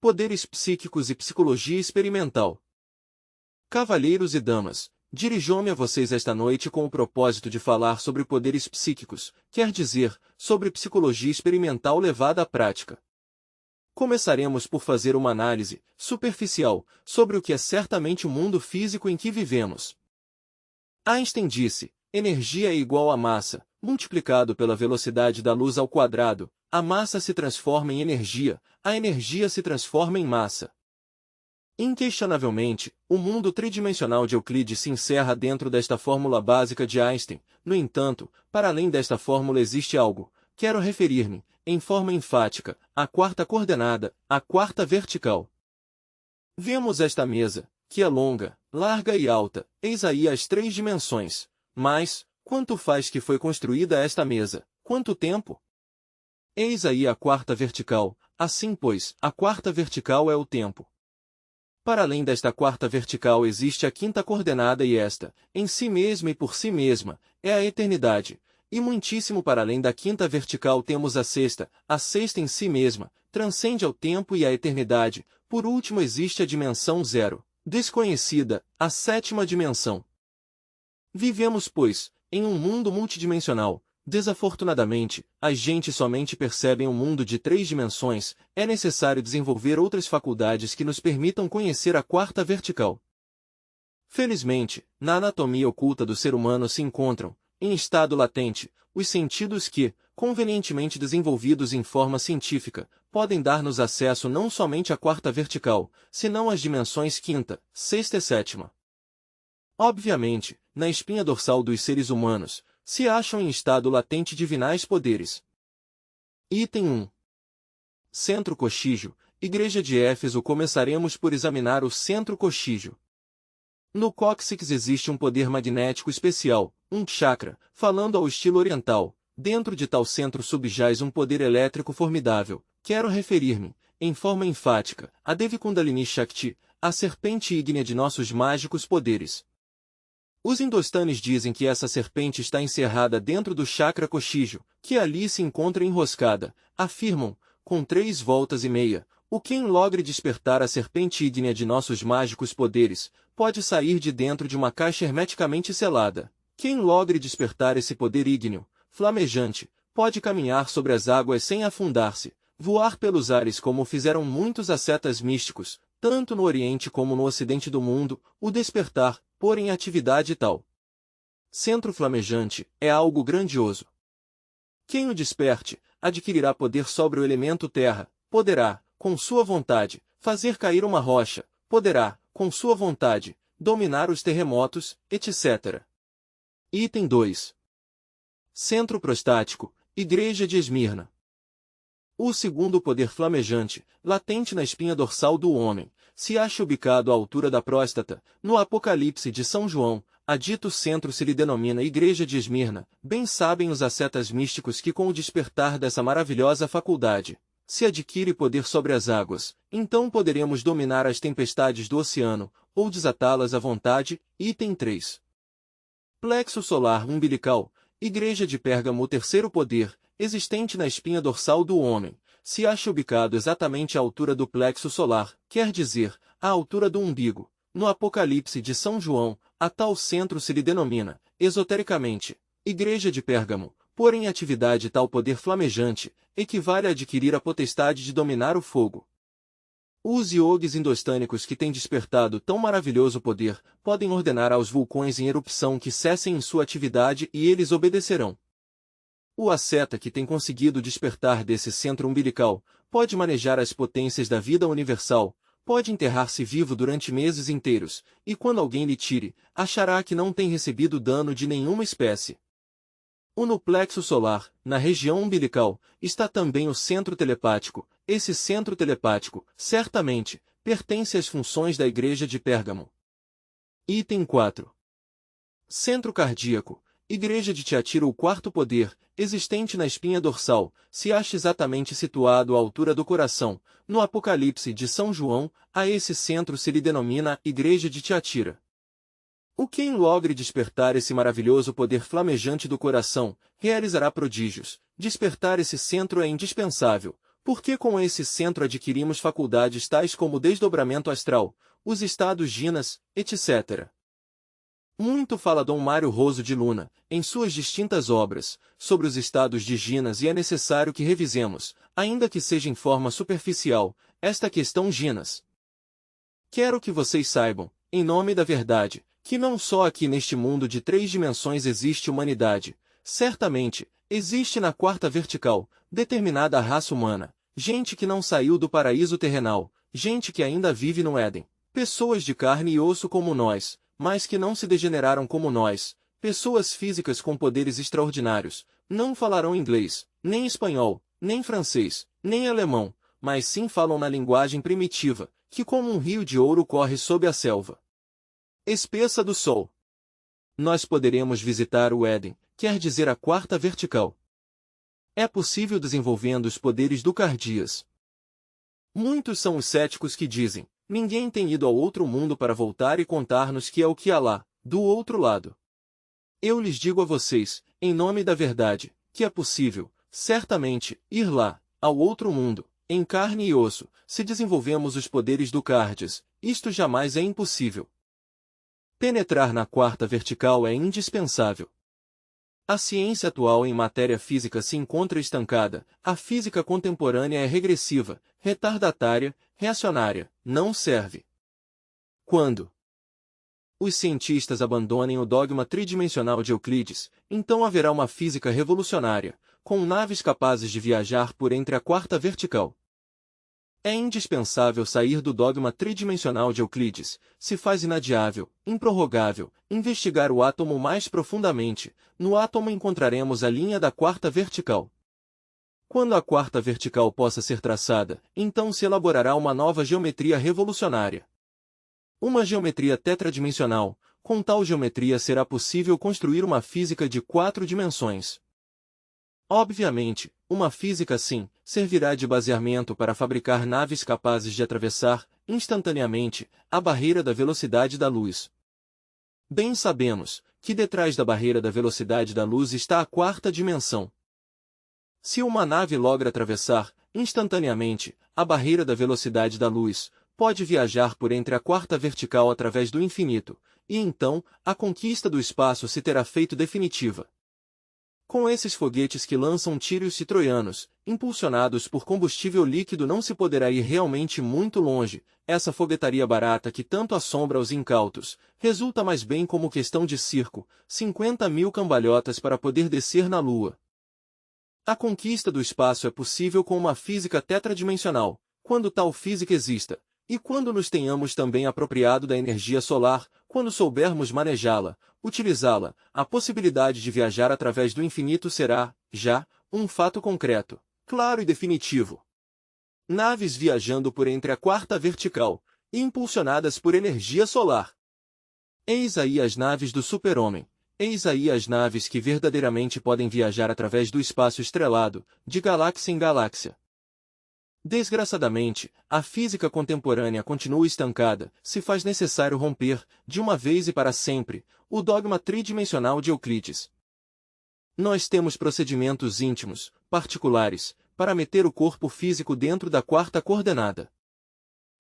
Poderes psíquicos e psicologia experimental. Cavalheiros e damas, dirijo-me a vocês esta noite com o propósito de falar sobre poderes psíquicos, quer dizer, sobre psicologia experimental levada à prática. Começaremos por fazer uma análise, superficial, sobre o que é certamente o mundo físico em que vivemos. Einstein disse, energia é igual a massa, multiplicado pela velocidade da luz ao quadrado, a massa se transforma em energia, a energia se transforma em massa. Inquestionavelmente, o mundo tridimensional de Euclides se encerra dentro desta fórmula básica de Einstein. No entanto, para além desta fórmula existe algo. Quero referir-me, em forma enfática, à quarta coordenada, à quarta vertical. Vemos esta mesa, que é longa, larga e alta, eis aí as 3 dimensões. Mas, quanto faz que foi construída esta mesa? Quanto tempo? Eis aí a quarta vertical, assim pois, a quarta vertical é o tempo. Para além desta quarta vertical existe a quinta coordenada e esta, em si mesma e por si mesma, é a eternidade. E muitíssimo para além da quinta vertical temos a sexta em si mesma, transcende ao tempo e à eternidade. Por último existe a dimensão zero, desconhecida, a 7ª dimensão. Vivemos, pois, em um mundo multidimensional. Desafortunadamente, as gentes somente percebem um mundo de 3 dimensões, é necessário desenvolver outras faculdades que nos permitam conhecer a quarta vertical. Felizmente, na anatomia oculta do ser humano se encontram, em estado latente, os sentidos que, convenientemente desenvolvidos em forma científica, podem dar-nos acesso não somente à quarta vertical, senão às dimensões quinta, sexta e 7ª. Obviamente, na espinha dorsal dos seres humanos, se acham em estado latente divinais poderes. Item 1. Centro coxígeo, Igreja de Éfeso. Começaremos por examinar o centro coxígeo. No cóccix existe um poder magnético especial, um chakra, falando ao estilo oriental. Dentro de tal centro subjaz um poder elétrico formidável. Quero referir-me, em forma enfática, a Devi Kundalini Shakti, a serpente ígnea de nossos mágicos poderes. Os hindostanes dizem que essa serpente está encerrada dentro do chakra coxígeo, que ali se encontra enroscada. Afirmam, com 3 voltas e meia, o quem logre despertar a serpente ígnea de nossos mágicos poderes, pode sair de dentro de uma caixa hermeticamente selada. Quem logre despertar esse poder ígneo, flamejante, pode caminhar sobre as águas sem afundar-se, voar pelos ares como fizeram muitos ascetas místicos, tanto no Oriente como no Ocidente do mundo. O despertar, pôr em atividade tal centro flamejante, é algo grandioso. Quem o desperte, adquirirá poder sobre o elemento terra, poderá, com sua vontade, fazer cair uma rocha, poderá, com sua vontade, dominar os terremotos, etc. Item 2. Centro prostático, Igreja de Esmirna. O segundo poder flamejante, latente na espinha dorsal do homem, se acha ubicado à altura da próstata. No Apocalipse de São João, a dito centro se lhe denomina Igreja de Esmirna. Bem sabem os ascetas místicos que com o despertar dessa maravilhosa faculdade, se adquire poder sobre as águas, então poderemos dominar as tempestades do oceano, ou desatá-las à vontade. Item 3. Plexo solar umbilical, Igreja de Pérgamo. O terceiro poder, existente na espinha dorsal do homem, se acha ubicado exatamente à altura do plexo solar, quer dizer, à altura do umbigo. No Apocalipse de São João, a tal centro se lhe denomina, esotericamente, Igreja de Pérgamo. Pôr em atividade tal poder flamejante, equivale a adquirir a potestade de dominar o fogo. Os yogis indostânicos que têm despertado tão maravilhoso poder, podem ordenar aos vulcões em erupção que cessem em sua atividade e eles obedecerão. O asceta que tem conseguido despertar desse centro umbilical, pode manejar as potências da vida universal, pode enterrar-se vivo durante meses inteiros, e quando alguém lhe tire, achará que não tem recebido dano de nenhuma espécie. No plexo solar, na região umbilical, está também o centro telepático. Esse centro telepático, certamente, pertence às funções da Igreja de Pérgamo. Item 4. Centro cardíaco, Igreja de Tiatira. O quarto poder, existente na espinha dorsal, se acha exatamente situado à altura do coração. No Apocalipse de São João, a esse centro se lhe denomina Igreja de Tiatira. O quem logre despertar esse maravilhoso poder flamejante do coração, realizará prodígios. Despertar esse centro é indispensável, Porque com esse centro adquirimos faculdades tais como o desdobramento astral, os estados jinas, etc. Muito fala Dom Mário Roso de Luna, em suas distintas obras, sobre os estados de jinas e é necessário que revisemos, ainda que seja em forma superficial, esta questão jinas. Quero que vocês saibam, em nome da verdade, que não só aqui neste mundo de 3 dimensões existe humanidade, certamente, existe na quarta vertical, determinada raça humana, gente que não saiu do paraíso terrenal, gente que ainda vive no Éden, pessoas de carne e osso como nós, mas que não se degeneraram como nós, pessoas físicas com poderes extraordinários, não falarão inglês, nem espanhol, nem francês, nem alemão, mas sim falam na linguagem primitiva, que como um rio de ouro corre sob a selva espessa do sol. Nós poderemos visitar o Éden, quer dizer a quarta vertical. É possível desenvolvendo os poderes do Cardias. Muitos são os céticos que dizem, ninguém tem ido ao outro mundo para voltar e contar-nos que é o que há lá, do outro lado. Eu lhes digo a vocês, em nome da verdade, que é possível, certamente, ir lá, ao outro mundo, em carne e osso, se desenvolvemos os poderes do Cardias, isto jamais é impossível. Penetrar na quarta vertical é indispensável. A ciência atual em matéria física se encontra estancada, a física contemporânea é regressiva, retardatária, reacionária, não serve. Quando os cientistas abandonem o dogma tridimensional de Euclides, então haverá uma física revolucionária, com naves capazes de viajar por entre a quarta vertical. É indispensável sair do dogma tridimensional de Euclides, se faz inadiável, improrrogável, investigar o átomo mais profundamente, no átomo encontraremos a linha da quarta vertical. Quando a quarta vertical possa ser traçada, então se elaborará uma nova geometria revolucionária. Uma geometria tetradimensional, com tal geometria será possível construir uma física de 4 dimensões. Obviamente, uma física assim, servirá de baseamento para fabricar naves capazes de atravessar, instantaneamente, a barreira da velocidade da luz. Bem sabemos, que detrás da barreira da velocidade da luz está a quarta dimensão. Se uma nave logra atravessar, instantaneamente, a barreira da velocidade da luz, pode viajar por entre a quarta vertical através do infinito, e então, a conquista do espaço se terá feito definitiva. Com esses foguetes que lançam tiros troianos, impulsionados por combustível líquido não se poderá ir realmente muito longe, essa foguetaria barata que tanto assombra os incautos, resulta mais bem como questão de circo, 50.000 cambalhotas para poder descer na Lua. A conquista do espaço é possível com uma física tetradimensional, quando tal física exista, e quando nos tenhamos também apropriado da energia solar, quando soubermos manejá-la, utilizá-la, a possibilidade de viajar através do infinito será, já, um fato concreto, claro e definitivo. Naves viajando por entre a quarta vertical, impulsionadas por energia solar. Eis aí as naves do super-homem, eis aí as naves que verdadeiramente podem viajar através do espaço estrelado, de galáxia em galáxia. Desgraçadamente, a física contemporânea continua estancada, se faz necessário romper, de uma vez e para sempre, o dogma tridimensional de Euclides. Nós temos procedimentos íntimos, particulares, para meter o corpo físico dentro da quarta coordenada.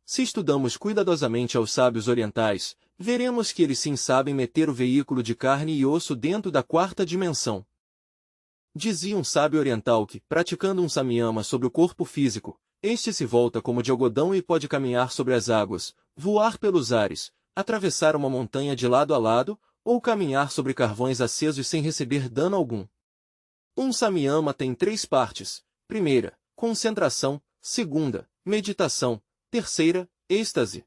Se estudamos cuidadosamente aos sábios orientais, veremos que eles sim sabem meter o veículo de carne e osso dentro da quarta dimensão. Dizia um sábio oriental que, praticando um samyama sobre o corpo físico, este se volta como de algodão e pode caminhar sobre as águas, voar pelos ares, atravessar uma montanha de lado a lado, ou caminhar sobre carvões acesos sem receber dano algum. Um samyama tem 3 partes. Primeira, concentração. Segunda, meditação. Terceira, êxtase.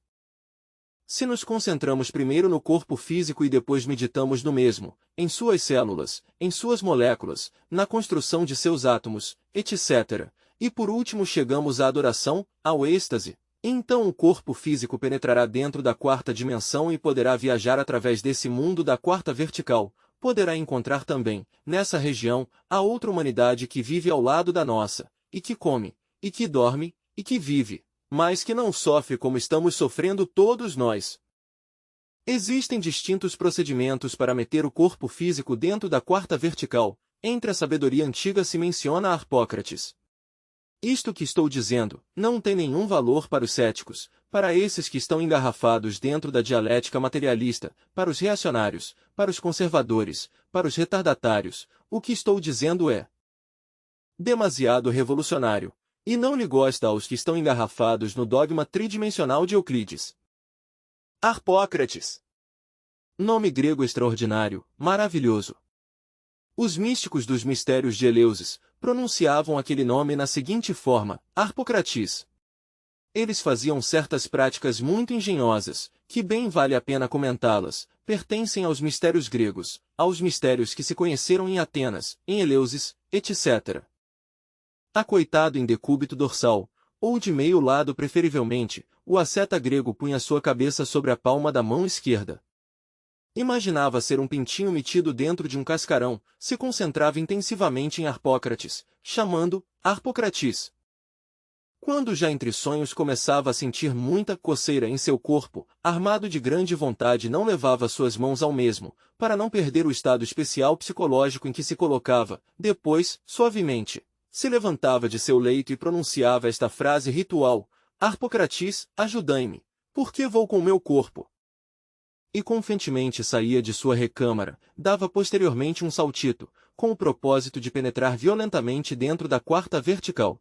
Se nos concentramos primeiro no corpo físico e depois meditamos no mesmo, em suas células, em suas moléculas, na construção de seus átomos, etc., e por último chegamos à adoração, ao êxtase, então o corpo físico penetrará dentro da quarta dimensão e poderá viajar através desse mundo da quarta vertical, poderá encontrar também, nessa região, a outra humanidade que vive ao lado da nossa, e que come, e que dorme, e que vive, mas que não sofre como estamos sofrendo todos nós. Existem distintos procedimentos para meter o corpo físico dentro da quarta vertical, entre a sabedoria antiga se menciona Harpócrates. Isto que estou dizendo não tem nenhum valor para os céticos, para esses que estão engarrafados dentro da dialética materialista, para os reacionários, para os conservadores, para os retardatários. O que estou dizendo é demasiado revolucionário, e não lhe gosta aos que estão engarrafados no dogma tridimensional de Euclides. Harpócrates. Nome grego extraordinário, maravilhoso. Os místicos dos mistérios de Eleusis pronunciavam aquele nome na seguinte forma, Harpocratis. Eles faziam certas práticas muito engenhosas, que bem vale a pena comentá-las, pertencem aos mistérios gregos, aos mistérios que se conheceram em Atenas, em Eleusis, etc. Acoitado em decúbito dorsal, ou de meio lado preferivelmente, o asceta grego punha sua cabeça sobre a palma da mão esquerda. Imaginava ser um pintinho metido dentro de um cascarão, se concentrava intensivamente em Harpócrates, chamando Harpocratis. Quando já entre sonhos começava a sentir muita coceira em seu corpo, armado de grande vontade não levava suas mãos ao mesmo, para não perder o estado especial psicológico em que se colocava, depois, suavemente, se levantava de seu leito e pronunciava esta frase ritual, Harpocratis, ajudai-me, porque vou com meu corpo. E confiantemente saía de sua recâmara, dava posteriormente um saltito, com o propósito de penetrar violentamente dentro da quarta vertical.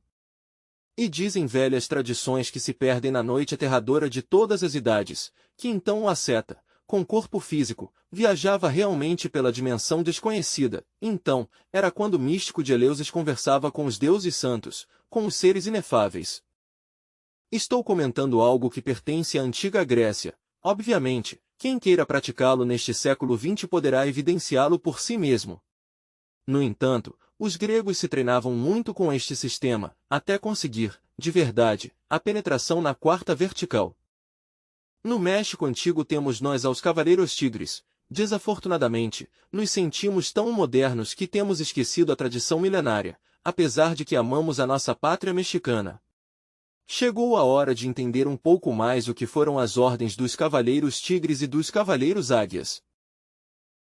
E dizem velhas tradições que se perdem na noite aterradora de todas as idades, que então o asceta, com corpo físico, viajava realmente pela dimensão desconhecida. Então, era quando o místico de Eleusis conversava com os deuses santos, com os seres inefáveis. Estou comentando algo que pertence à antiga Grécia. Obviamente, quem queira praticá-lo neste século XX poderá evidenciá-lo por si mesmo. No entanto, os gregos se treinavam muito com este sistema, até conseguir, de verdade, a penetração na quarta vertical. No México antigo temos nós aos cavaleiros tigres. Desafortunadamente, nos sentimos tão modernos que temos esquecido a tradição milenária, apesar de que amamos a nossa pátria mexicana. Chegou a hora de entender um pouco mais o que foram as ordens dos cavaleiros tigres e dos cavaleiros águias.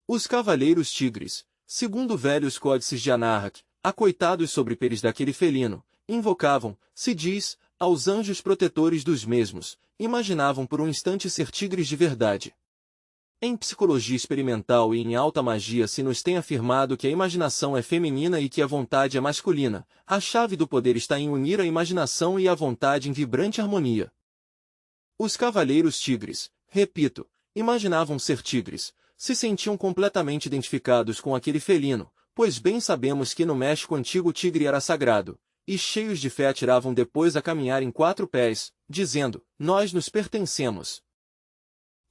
Os cavaleiros tigres, segundo velhos códices de Anáhuac, acoitados sobre peles daquele felino, invocavam, se diz, aos anjos protetores dos mesmos, imaginavam por um instante ser tigres de verdade. Em psicologia experimental e em alta magia se nos tem afirmado que a imaginação é feminina e que a vontade é masculina. A chave do poder está em unir a imaginação e a vontade em vibrante harmonia. Os cavaleiros tigres, repito, imaginavam ser tigres, se sentiam completamente identificados com aquele felino, pois bem sabemos que no México antigo o tigre era sagrado, e cheios de fé atiravam depois a caminhar em 4 pés, dizendo, nós nos pertencemos.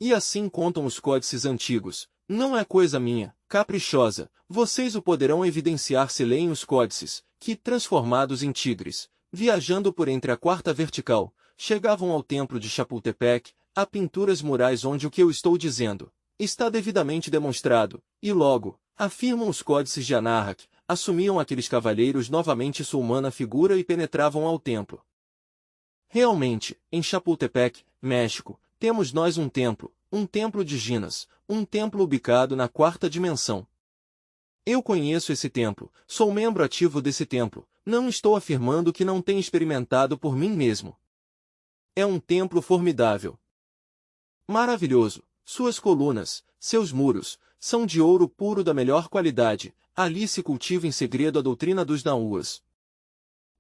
E assim contam os códices antigos, não é coisa minha, caprichosa, vocês o poderão evidenciar se leem os códices, que, transformados em tigres, viajando por entre a quarta vertical, chegavam ao templo de Chapultepec, a pinturas murais onde o que eu estou dizendo está devidamente demonstrado, e logo, afirmam os códices de Anáhuac, assumiam aqueles cavaleiros novamente sua humana figura e penetravam ao templo. Realmente, em Chapultepec, México, temos nós um templo de Ginas, um templo ubicado na quarta dimensão. Eu conheço esse templo, sou membro ativo desse templo, não estou afirmando que não tenha experimentado por mim mesmo. É um templo formidável. Maravilhoso, suas colunas, seus muros, são de ouro puro da melhor qualidade, ali se cultiva em segredo a doutrina dos Nahuas.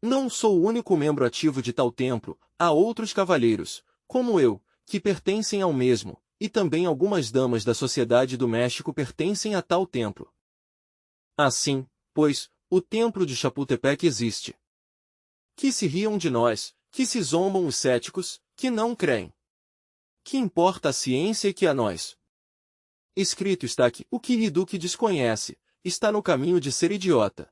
Não sou o único membro ativo de tal templo, há outros cavaleiros, como eu, que pertencem ao mesmo, e também algumas damas da sociedade do México pertencem a tal templo. Assim, pois, o templo de Chapultepec existe. Que se riam de nós, que se zombam os céticos, que não creem. Que importa a ciência e que a nós? Escrito está que o que ri do que desconhece, está no caminho de ser idiota.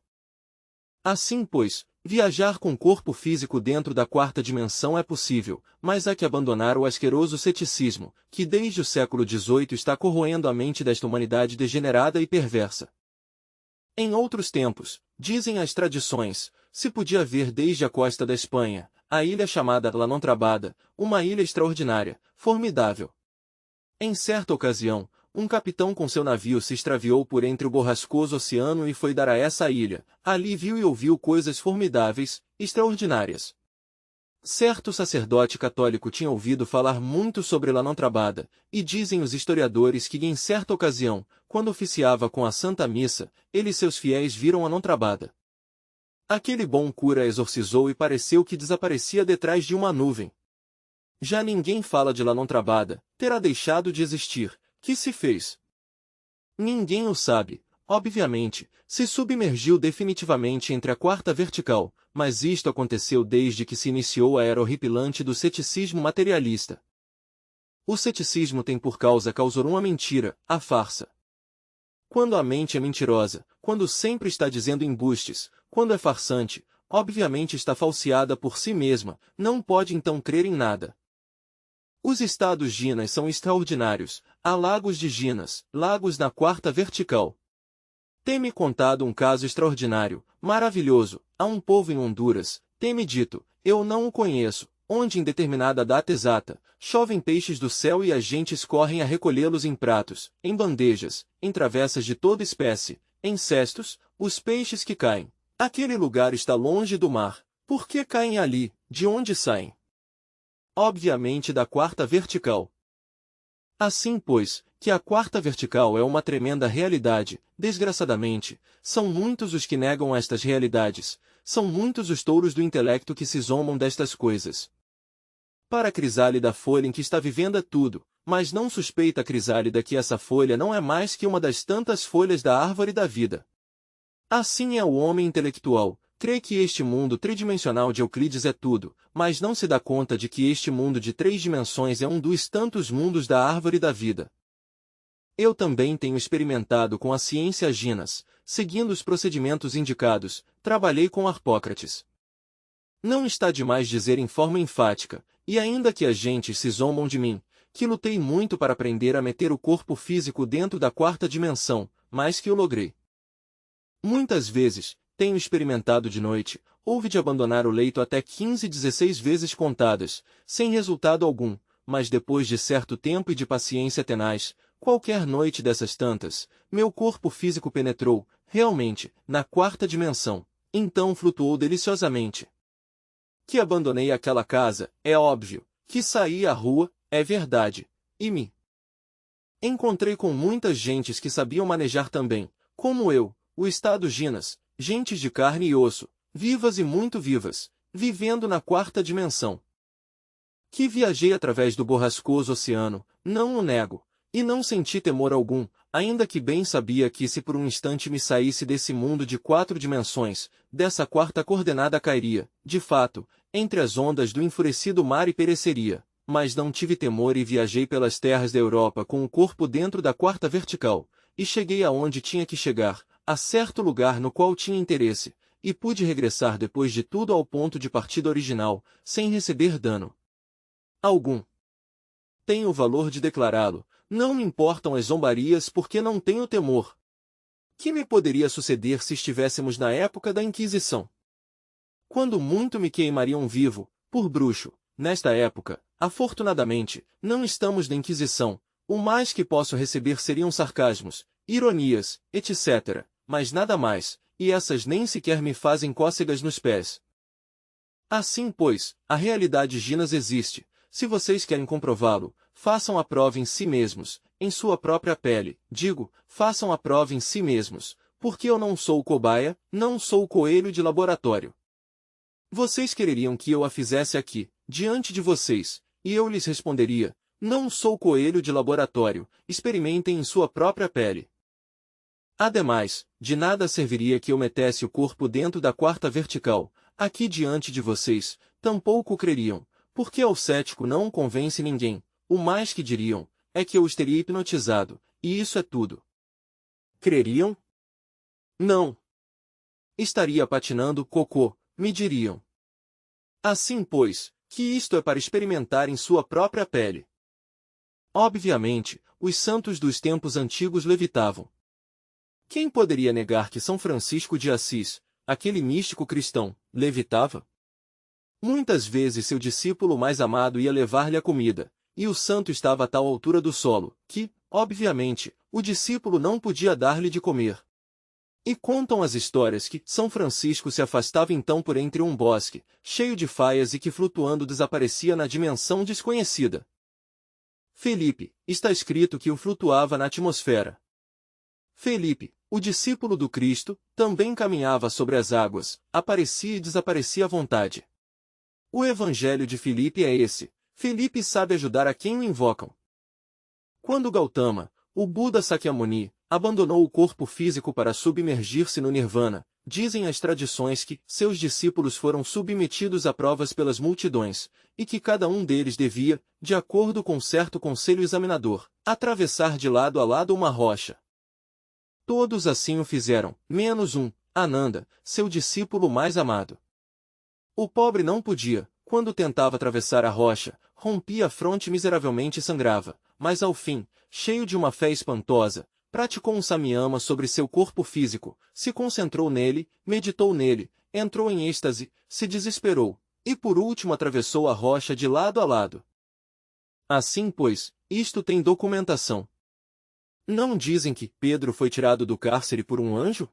Assim, pois, viajar com corpo físico dentro da quarta dimensão é possível, mas há que abandonar o asqueroso ceticismo, que desde o século XVIII está corroendo a mente desta humanidade degenerada e perversa. Em outros tempos, dizem as tradições, se podia ver desde a costa da Espanha, a ilha chamada La Nontrabada, uma ilha extraordinária, formidável. Em certa ocasião, um capitão com seu navio se extraviou por entre o borrascoso oceano e foi dar a essa ilha. Ali viu e ouviu coisas formidáveis, extraordinárias. Certo sacerdote católico tinha ouvido falar muito sobre La Nontrabada, e dizem os historiadores que em certa ocasião, quando oficiava com a Santa Missa, ele e seus fiéis viram a Nontrabada. Aquele bom cura exorcizou e pareceu que desaparecia detrás de uma nuvem. Já ninguém fala de La Nontrabada, terá deixado de existir. Que se fez? Ninguém o sabe. Obviamente, se submergiu definitivamente entre a quarta vertical, mas isto aconteceu desde que se iniciou a era horripilante do ceticismo materialista. O ceticismo tem por causa causou a mentira, a farsa. Quando a mente é mentirosa, quando sempre está dizendo embustes, quando é farsante, obviamente está falseada por si mesma, não pode então crer em nada. Os estados Ginas são extraordinários, há lagos de Ginas, lagos na quarta vertical. Tem-me contado um caso extraordinário, maravilhoso, há um povo em Honduras, tem-me dito, eu não o conheço, onde em determinada data exata, chovem peixes do céu e as gentes correm a recolhê-los em pratos, em bandejas, em travessas de toda espécie, em cestos, os peixes que caem. Aquele lugar está longe do mar, por que caem ali, de onde saem? Obviamente da quarta vertical. Assim pois, que a quarta vertical é uma tremenda realidade, desgraçadamente, são muitos os que negam estas realidades, são muitos os touros do intelecto que se zombam destas coisas. Para a crisálida folha em que está vivendo é tudo, mas não suspeita a crisálida que essa folha não é mais que uma das tantas folhas da árvore da vida. Assim é o homem intelectual, crê que este mundo tridimensional de Euclides é tudo, mas não se dá conta de que este mundo de 3 dimensões é um dos tantos mundos da árvore da vida. Eu também tenho experimentado com a ciência Ginas, seguindo os procedimentos indicados, trabalhei com Harpócrates. Não está demais dizer em forma enfática, e ainda que as gentes se zombam de mim, que lutei muito para aprender a meter o corpo físico dentro da quarta dimensão, mas que o logrei. Muitas vezes, tenho experimentado de noite, houve de abandonar o leito até 15, 16 vezes contadas, sem resultado algum, mas depois de certo tempo e de paciência tenaz, qualquer noite dessas tantas, meu corpo físico penetrou, realmente, na quarta dimensão, então flutuou deliciosamente. Que abandonei aquela casa, é óbvio, que saí à rua, é verdade, e me encontrei com muitas gentes que sabiam manejar também, como eu, o estado Ginas, gentes de carne e osso, vivas e muito vivas, vivendo na quarta dimensão. Que viajei através do borrascoso oceano, não o nego, e não senti temor algum, ainda que bem sabia que se por um instante me saísse desse mundo de 4 dimensões, dessa quarta coordenada cairia, de fato, entre as ondas do enfurecido mar e pereceria, mas não tive temor e viajei pelas terras da Europa com o corpo dentro da quarta vertical, e cheguei aonde tinha que chegar, a certo lugar no qual tinha interesse, e pude regressar depois de tudo ao ponto de partida original, sem receber dano algum. Tenho o valor de declará-lo, não me importam as zombarias porque não tenho temor. Que me poderia suceder se estivéssemos na época da Inquisição? Quando muito me queimariam vivo, por bruxo, nesta época, afortunadamente, não estamos na Inquisição, o mais que posso receber seriam sarcasmos, ironias, etc., mas nada mais, e essas nem sequer me fazem cócegas nos pés. Assim pois, a realidade Ginas existe. Se vocês querem comprová-lo, façam a prova em si mesmos, em sua própria pele. Digo, façam a prova em si mesmos, porque eu não sou cobaia, não sou coelho de laboratório. Vocês quereriam que eu a fizesse aqui, diante de vocês, e eu lhes responderia, não sou coelho de laboratório, experimentem em sua própria pele. Ademais, de nada serviria que eu metesse o corpo dentro da quarta vertical, aqui diante de vocês, tampouco creriam. Porque ao cético não convence ninguém, o mais que diriam, é que eu os teria hipnotizado, e isso é tudo. Creriam? Não. Estaria patinando cocô, me diriam. Assim pois, que isto é para experimentar em sua própria pele. Obviamente, os santos dos tempos antigos levitavam. Quem poderia negar que São Francisco de Assis, aquele místico cristão, levitava? Muitas vezes seu discípulo mais amado ia levar-lhe a comida, e o santo estava a tal altura do solo, que, Obviamente, o discípulo não podia dar-lhe de comer. E contam as histórias que São Francisco se afastava então por entre um bosque, cheio de faias e que flutuando desaparecia na dimensão desconhecida. Felipe, está escrito que o flutuava na atmosfera. Felipe, o discípulo do Cristo, também caminhava sobre as águas, aparecia e desaparecia à vontade. O evangelho de Felipe é esse: Felipe sabe ajudar a quem o invocam. Quando Gautama, o Buda Sakyamuni, abandonou o corpo físico para submergir-se no Nirvana, dizem as tradições que seus discípulos foram submetidos a provas pelas multidões, e que cada um deles devia, de acordo com certo conselho examinador, atravessar de lado a lado uma rocha. Todos assim o fizeram, menos um, Ananda, seu discípulo mais amado. O pobre não podia, quando tentava atravessar a rocha, rompia a fronte e miseravelmente sangrava, mas ao fim, cheio de uma fé espantosa, praticou um samyama sobre seu corpo físico, se concentrou nele, meditou nele, entrou em êxtase, se desesperou, e por último atravessou a rocha de lado a lado. Assim pois, isto tem documentação. Não dizem que Pedro foi tirado do cárcere por um anjo?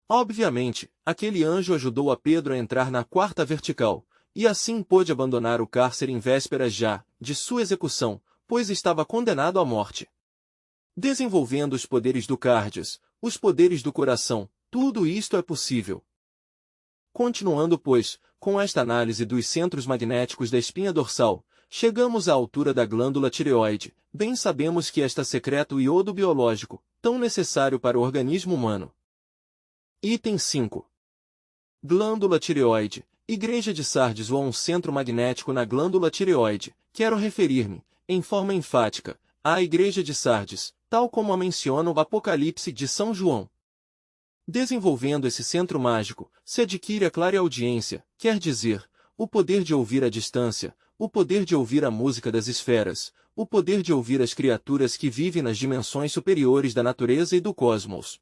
Obviamente, aquele anjo ajudou a Pedro a entrar na quarta vertical, e assim pôde abandonar o cárcere em vésperas já de sua execução, pois estava condenado à morte. Desenvolvendo os poderes do cardias, os poderes do coração, tudo isto é possível. Continuando, pois, com esta análise dos centros magnéticos da espinha dorsal, chegamos à altura da glândula tireoide. Bem sabemos que esta secreta o iodo biológico, tão necessário para o organismo humano. Item 5. Glândula tireoide. Igreja de Sardes ou um centro magnético na glândula tireoide. Quero referir-me, em forma enfática, à Igreja de Sardes, tal como a menciona o Apocalipse de São João. Desenvolvendo esse centro mágico, se adquire a clareaudiência, quer dizer, o poder de ouvir à distância, o poder de ouvir a música das esferas, o poder de ouvir as criaturas que vivem nas dimensões superiores da natureza e do cosmos.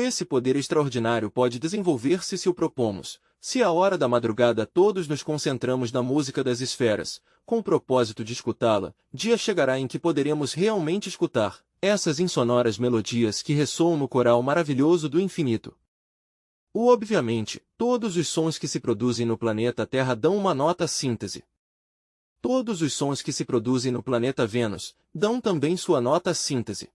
Esse poder extraordinário pode desenvolver-se se o propomos, se à hora da madrugada todos nos concentramos na música das esferas, com o propósito de escutá-la, dia chegará em que poderemos realmente escutar essas insonoras melodias que ressoam no coral maravilhoso do infinito. Obviamente, todos os sons que se produzem no planeta Terra dão uma nota síntese. Todos os sons que se produzem no planeta Vênus dão também sua nota síntese.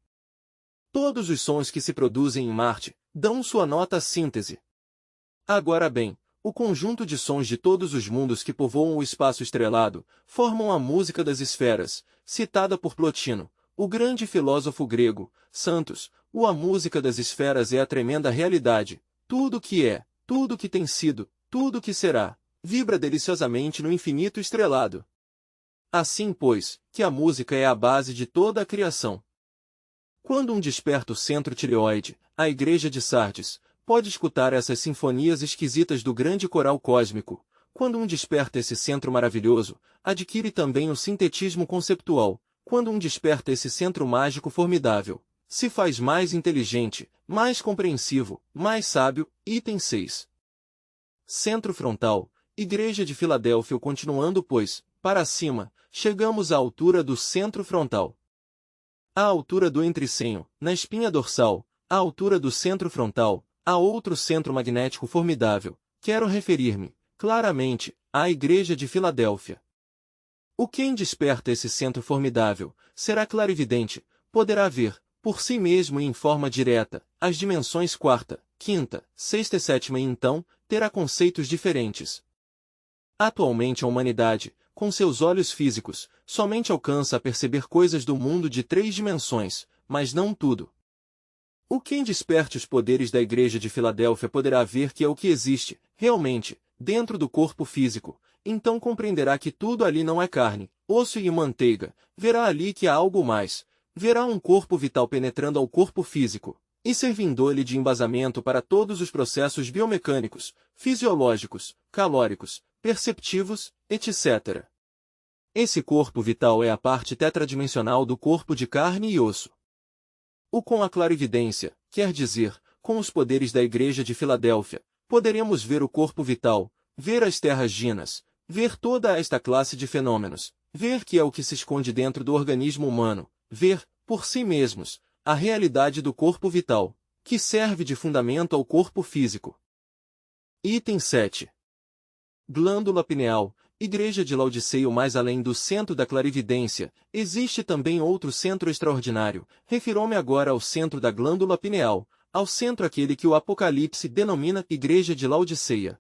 Todos os sons que se produzem em Marte dão sua nota síntese. Agora bem, o conjunto de sons de todos os mundos que povoam o espaço estrelado formam a música das esferas, citada por Plotino, o grande filósofo grego. Santos, a música das esferas é a tremenda realidade. Tudo que é, tudo que tem sido, tudo que será, vibra deliciosamente no infinito estrelado. Assim, pois, que a música é a base de toda a criação. Quando um desperta o centro tireoide, a Igreja de Sardes, pode escutar essas sinfonias esquisitas do grande coral cósmico. Quando um desperta esse centro maravilhoso, adquire também o sintetismo conceptual. Quando um desperta esse centro mágico formidável, se faz mais inteligente, mais compreensivo, mais sábio. Item 6. Centro frontal. Igreja de Filadélfia. Continuando, pois, para cima, chegamos à altura do centro frontal. À altura do entrecenho, na espinha dorsal, à altura do centro frontal, há outro centro magnético formidável. Quero referir-me, claramente, à Igreja de Filadélfia. Quem desperta esse centro formidável, será clarividente, poderá ver, por si mesmo e em forma direta, as dimensões quarta, quinta, sexta e sétima e então, terá conceitos diferentes. Atualmente a humanidade, com seus olhos físicos, somente alcança a perceber coisas do mundo de 3 dimensões, mas não tudo. Quem desperte os poderes da Igreja de Filadélfia poderá ver que é o que existe, realmente, dentro do corpo físico, então compreenderá que tudo ali não é carne, osso e manteiga, verá ali que há algo mais, verá um corpo vital penetrando ao corpo físico, e servindo-lhe de embasamento para todos os processos biomecânicos, fisiológicos, calóricos, perceptivos, etc. Esse corpo vital é a parte tetradimensional do corpo de carne e osso. Com a clarividência, quer dizer, com os poderes da Igreja de Filadélfia, poderemos ver o corpo vital, ver as terras ginas, ver toda esta classe de fenômenos, ver que é o que se esconde dentro do organismo humano, ver, por si mesmos, a realidade do corpo vital, que serve de fundamento ao corpo físico. Item 7. Glândula pineal. Igreja de Laodiceia. Mais além do centro da clarividência, existe também outro centro extraordinário. Refiro-me agora ao centro da glândula pineal, ao centro aquele que o Apocalipse denomina Igreja de Laodiceia.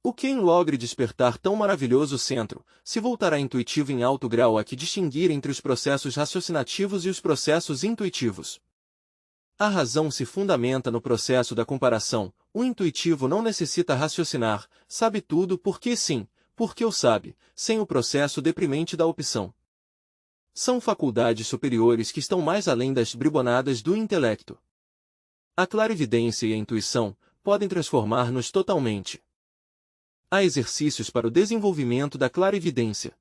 O quem logre despertar tão maravilhoso centro, se voltará intuitivo em alto grau a que distinguir entre os processos raciocinativos e os processos intuitivos. A razão se fundamenta no processo da comparação. O intuitivo não necessita raciocinar, sabe tudo porque sim, porque o sabe, sem o processo deprimente da opção. São faculdades superiores que estão mais além das bribonadas do intelecto. A clarividência e a intuição podem transformar-nos totalmente. Há exercícios para o desenvolvimento da clarividência.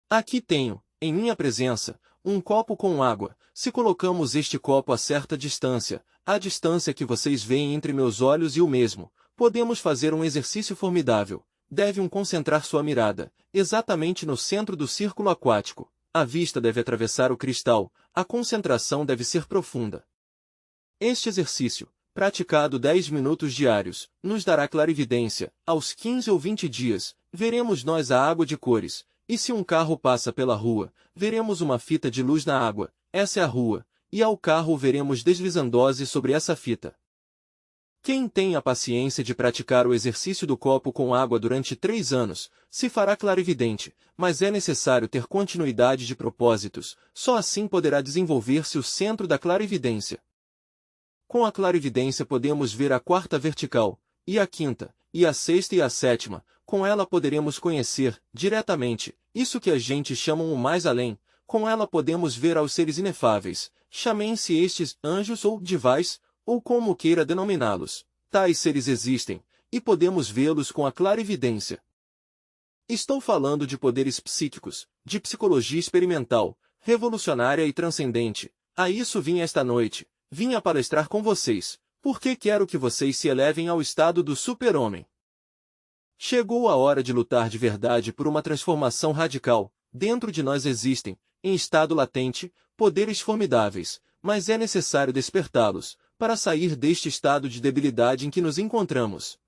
Aqui tenho, em minha presença, um copo com água. Se colocamos este copo a certa distância, a distância que vocês veem entre meus olhos e o mesmo, podemos fazer um exercício formidável. Deve concentrar sua mirada, exatamente no centro do círculo aquático. A vista deve atravessar o cristal, a concentração deve ser profunda. Este exercício, praticado 10 minutos diários, nos dará clarividência. Aos 15 ou 20 dias, veremos nós a água de cores, e se um carro passa pela rua, veremos uma fita de luz na água, essa é a rua, e ao carro o veremos deslizando-se sobre essa fita. Quem tem a paciência de praticar o exercício do copo com água durante 3 anos, se fará clarividente, mas é necessário ter continuidade de propósitos, só assim poderá desenvolver-se o centro da clarividência. Com a clarividência podemos ver a quarta vertical, e a quinta, e a sexta e a sétima. Com ela poderemos conhecer, diretamente, isso que a gente chama o mais além. Com ela podemos ver aos seres inefáveis, chamem-se estes anjos ou divais, ou como queira denominá-los. Tais seres existem, e podemos vê-los com a clarividência. Estou falando de poderes psíquicos, de psicologia experimental, revolucionária e transcendente. A isso vim esta noite. Vim a palestrar com vocês, porque quero que vocês se elevem ao estado do super-homem. Chegou a hora de lutar de verdade por uma transformação radical. Dentro de nós existem, em estado latente, poderes formidáveis, mas é necessário despertá-los, para sair deste estado de debilidade em que nos encontramos.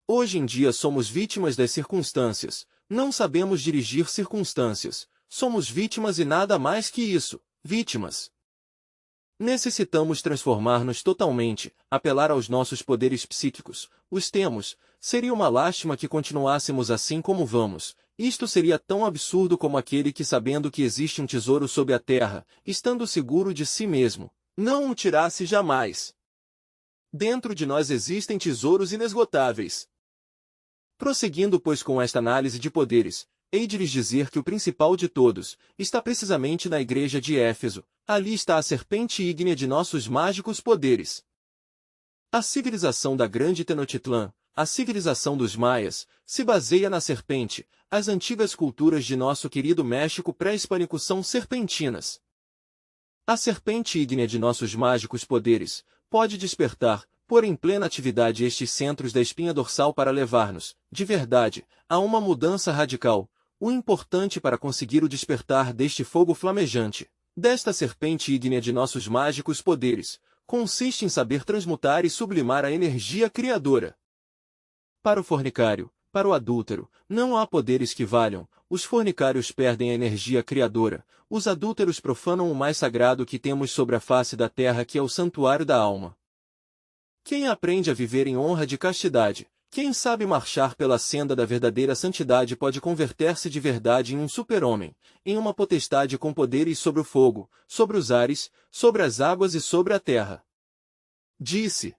Hoje em dia somos vítimas das circunstâncias, não sabemos dirigir circunstâncias, somos vítimas e nada mais que isso, vítimas. Necessitamos transformar-nos totalmente, apelar aos nossos poderes psíquicos. Os temos, seria uma lástima que continuássemos assim como vamos. Isto seria tão absurdo como aquele que, sabendo que existe um tesouro sob a terra, estando seguro de si mesmo, não o tirasse jamais. Dentro de nós existem tesouros inesgotáveis. Prosseguindo, pois, com esta análise de poderes, hei de lhes dizer que o principal de todos está precisamente na igreja de Éfeso. Ali está a serpente ígnea de nossos mágicos poderes. A civilização da grande Tenochtitlã, a civilização dos maias, se baseia na serpente. As antigas culturas de nosso querido México pré-hispânico são serpentinas. A serpente ígnea de nossos mágicos poderes pode despertar, pôr em plena atividade estes centros da espinha dorsal para levar-nos, de verdade, a uma mudança radical. O importante para conseguir o despertar deste fogo flamejante, desta serpente ígnea de nossos mágicos poderes, consiste em saber transmutar e sublimar a energia criadora. Para o fornicário, para o adúltero, não há poderes que valham. Os fornicários perdem a energia criadora, os adúlteros profanam o mais sagrado que temos sobre a face da terra, que é o santuário da alma. Quem aprende a viver em honra de castidade, quem sabe marchar pela senda da verdadeira santidade pode converter-se de verdade em um super-homem, em uma potestade com poderes sobre o fogo, sobre os ares, sobre as águas e sobre a terra. Disse